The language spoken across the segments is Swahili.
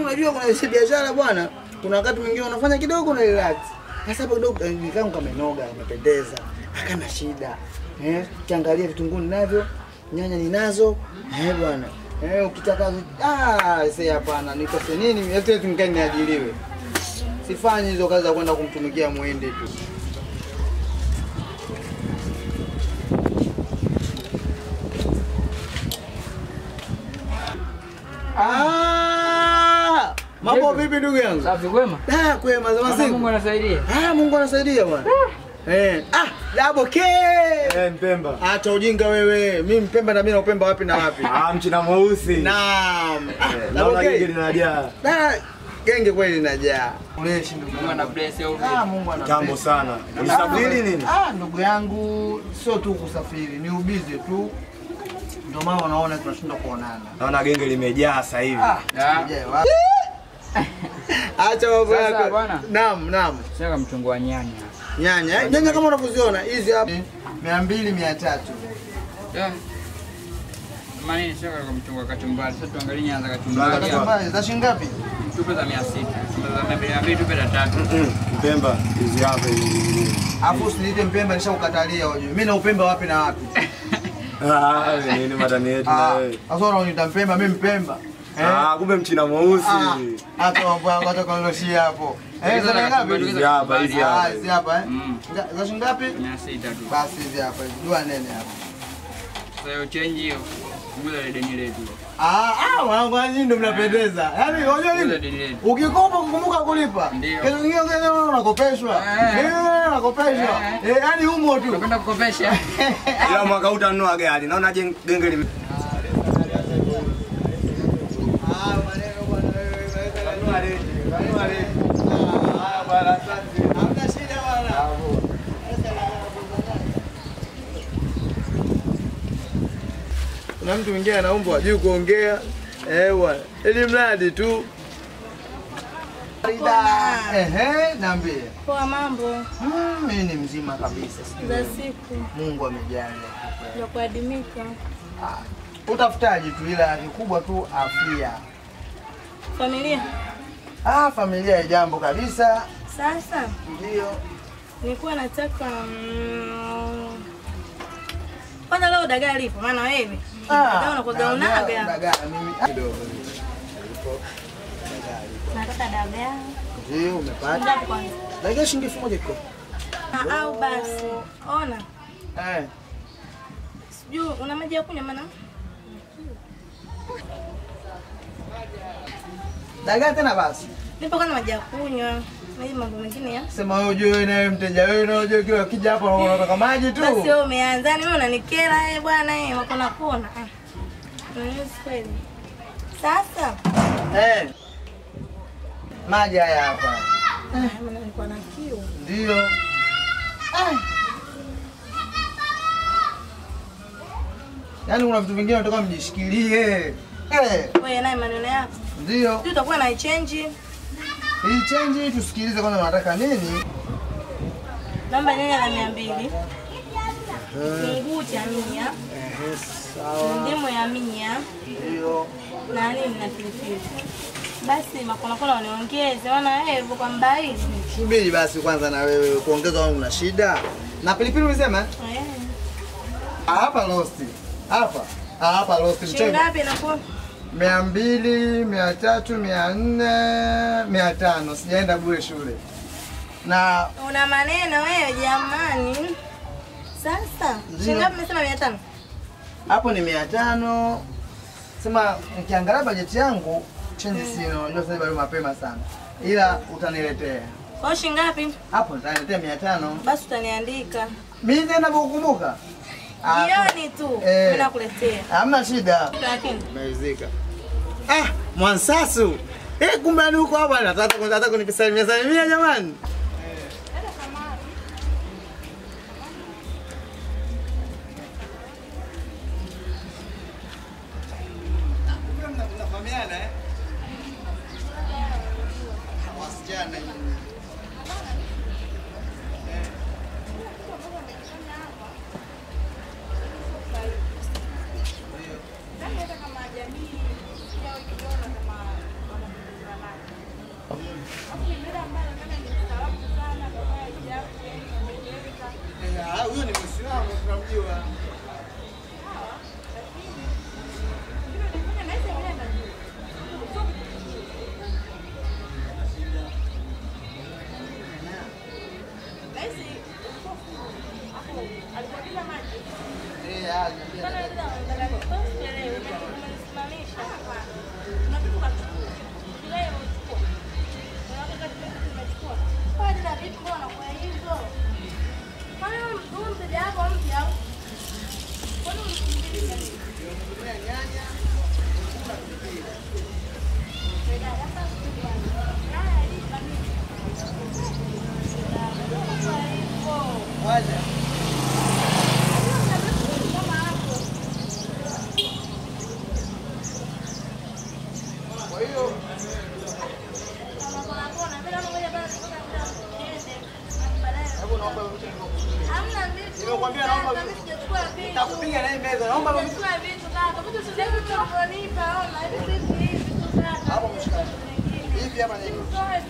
Unajua kuna biashara bwana, kuna wakati mwingine unafanya kidogo na relax. Sasa hapo kidogo nikaangu kamenoga, umependeza. Hakana shida. Kiangalia vitunguu ninavyo, nyanya ninazo. Bwana. Ukitaka sasa hapana, nikose nini? Yote tumkae niajiriwe. Sifanyi hizo kazi za kwenda kumtumikia muende tu. Mambo vipi ndugu yangu? Safi kwema? Kwema za masiku. Mungu anasaidia. Mungu anasaidia bwana. Double K. Mpemba. Acha ujinga wewe. Mimi Mpemba na mimi na Upemba wapi na wapi? Mchina mweusi. Naam. Double K linajaa. Genge kweli linajaa. Uleshi ndugu ana bless au Mungu ana. Jambo sana. Usafiri nini? Ndugu yangu sio tu kusafiri, ni ubize tu. Ndio maana unaona tunashindwa kuonana. Naona genge limejaa sasa hivi. Acha mambo yako. Naam. Sasa mchungwa nyanya. Nyanya kama unavyoziona hizi hapa 200 300. Mani sasa kwa mchungwa kachumbari. Sasa tuangalie nyanya za kachumbari. Kachumbari za shilingi ngapi? Tupe za 600. Za 200 tupe za 3. Mpemba hizi hapa hizi. Afu usiniite Mpemba nishakukatalia wewe. Mimi na Upemba wapi na wapi? Nini madani yetu na wewe? Sasa unaita Mpemba, mimi Mpemba. Kumbe mchina mweusi. Hata mambo yako hata kuondoshia hapo. Za ngapi? Hizi hapa hizi hapa. Hizi hapa Za shilingi ngapi? 600 tu. Basi hizi hapa. Dua nene hapa. Sasa change hiyo. Ngula ile deni letu. Wanangu nyinyi ndio mnapendeza. Yaani unajua nini? Ukikopa kukumbuka kulipa. Kesho nyingine unakopeshwa. Unakopeshwa. Yaani humo tu. Unapenda kukopesha. Ila mwaka utanunua gari. Naona genge lime na mtu mwingine anaomba ajue kuongea bwana, ili mradi tu. Niambie. Poa mambo. Mimi ni mzima kabisa. Za siku. Mungu amejalia. Ya kuadimika. Utafutaji tu, ila kikubwa tu afya. Familia? Familia ni jambo kabisa. Sasa? Ndio. Nilikuwa nataka kwanza leo dagaa lipo, maana wewe unakuwa unaga. Dagaa mimi kidogo. Nataka dagaa. Ndio umepata. Dagaa shilingi 1000 iko. Au basi. Ona. Sijui una maji ya kunywa maana? Dagaa tena basi. Nipo kana maji ya kunywa. Maji mambo mengine ya. Sema wewe ujue naye mteja wewe na ujue kiwa kija hapa unataka maji tu. Basi wewe umeanza, wewe unanikera bwana wakona kona. Kweli. Sasa maji haya hapa. Mimi nilikuwa na kiu. Ndio. Yaani una vitu vingine unataka mjishikilie. Wewe naye maneno yako. Ndio. Sio utakuwa na change. Hii change tusikilize kwanza unataka nini? Namba nyanya la 200. Kitunguu cha 100. Sawa. Ndimu ya 100. Ndio. Na nini na pilipili. Basi makona waniongeze maana wewe uko kwa mbali. Subiri basi kwanza na wewe kuongeza wangu na shida. Na pilipili umesema? Hapa roast. Hapa roast mchele. Ngapi inakuwa? 200, 300, 400, 500. Sijaenda bure shule. Na una maneno wewe jamani. Sasa, shingapi umesema 500? Hapo ni 500. Sema nikiangalia bajeti yangu change sina, unajua sasa bado mapema sana. Ila utaniletea. Kwa shingapi? Hapo utaniletea 500. Basi utaniandika. Mimi tena nakukumbuka. Jioni tu mimi nakuletea. Hamna shida. Lakini Malizika. Mwansasu. Kumbe ni huko hapa nataka kunipisalimia jamani. Mnafahamiana wasichana. Alikuagiza maji. Sana ndio anataka kuelewa. Umesimamisha hapa. Na vitu kachukua. Kile unachukua. Unataka tumechukua. Kwa nini vitu mbona kwa hivyo? Kwa nini mteja wako mpya? Kwa nini unamkimbilia nini? nyanya. Waja. Kwa hiyo nimekwambia naomba nitakupiga na hii meza. Naomba hapo mshikaji. Hivi hapa ni toa.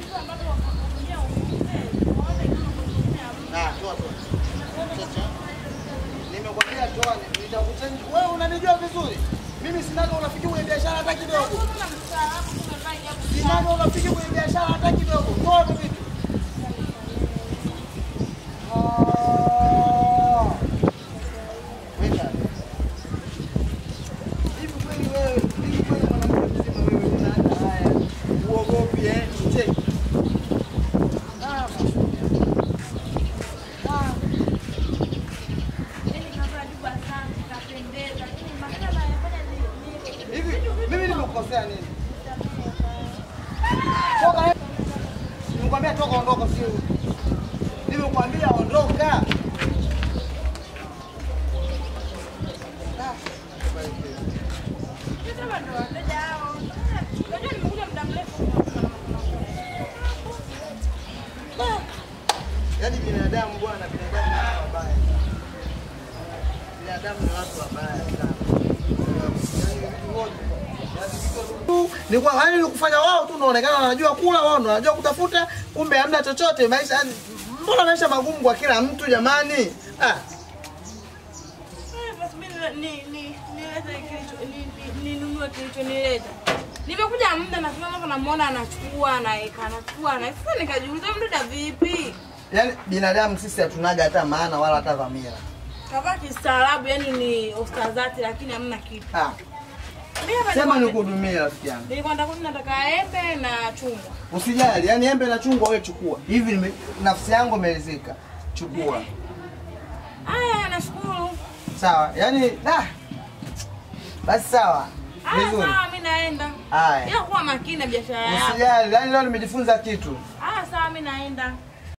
Nimekwambia toa, nitakuchange. Wewe unanijua vizuri. Mimi sinaga urafiki kwenye biashara hata kidogo. Sinaga urafiki kwenye biashara hata kidogo. Toa vipi? Weka. Hivi kweli wewe, mwanamke mzima wewe unaanza haya. Uogopi cheki. Mimi nimekukosea nini? Toka. Nimekwambia toka, ondoka, sio? Nimekwambia ondoka. Yaani binadamu bwana, binadamu ni watu wabaya. Binadamu ni watu wabaya sana. Ni kwa hali kufanya wao tu unaonekana wanajua kula, wao ndio wanajua kutafuta, kumbe hamna chochote. Maisha mbona maisha magumu kwa kila mtu jamani? Basi mimi ninunue kilichonileta. Nimekuja muda na kama namuona anachukua anachukua na sasa nikajiuliza mdada vipi? Yaani binadamu sisi hatunaga hata maana wala hata dhamira. Kama kistaarabu yani ni ustazati lakini hamna kitu. Sema nikuhudumie rafiki yangu. Nilikwenda nataka embe na chungwa. Usijali, yani embe na chungwa wewe chukua. Hivi nafsi yangu imeridhika. Chukua. Aya, nashukuru. Sawa. Yaani basi sawa. Vizuri. Sawa, mimi naenda. Haya. Ila kuwa makini na biashara yako. Usijali, yani leo nimejifunza kitu. Sawa, mimi naenda.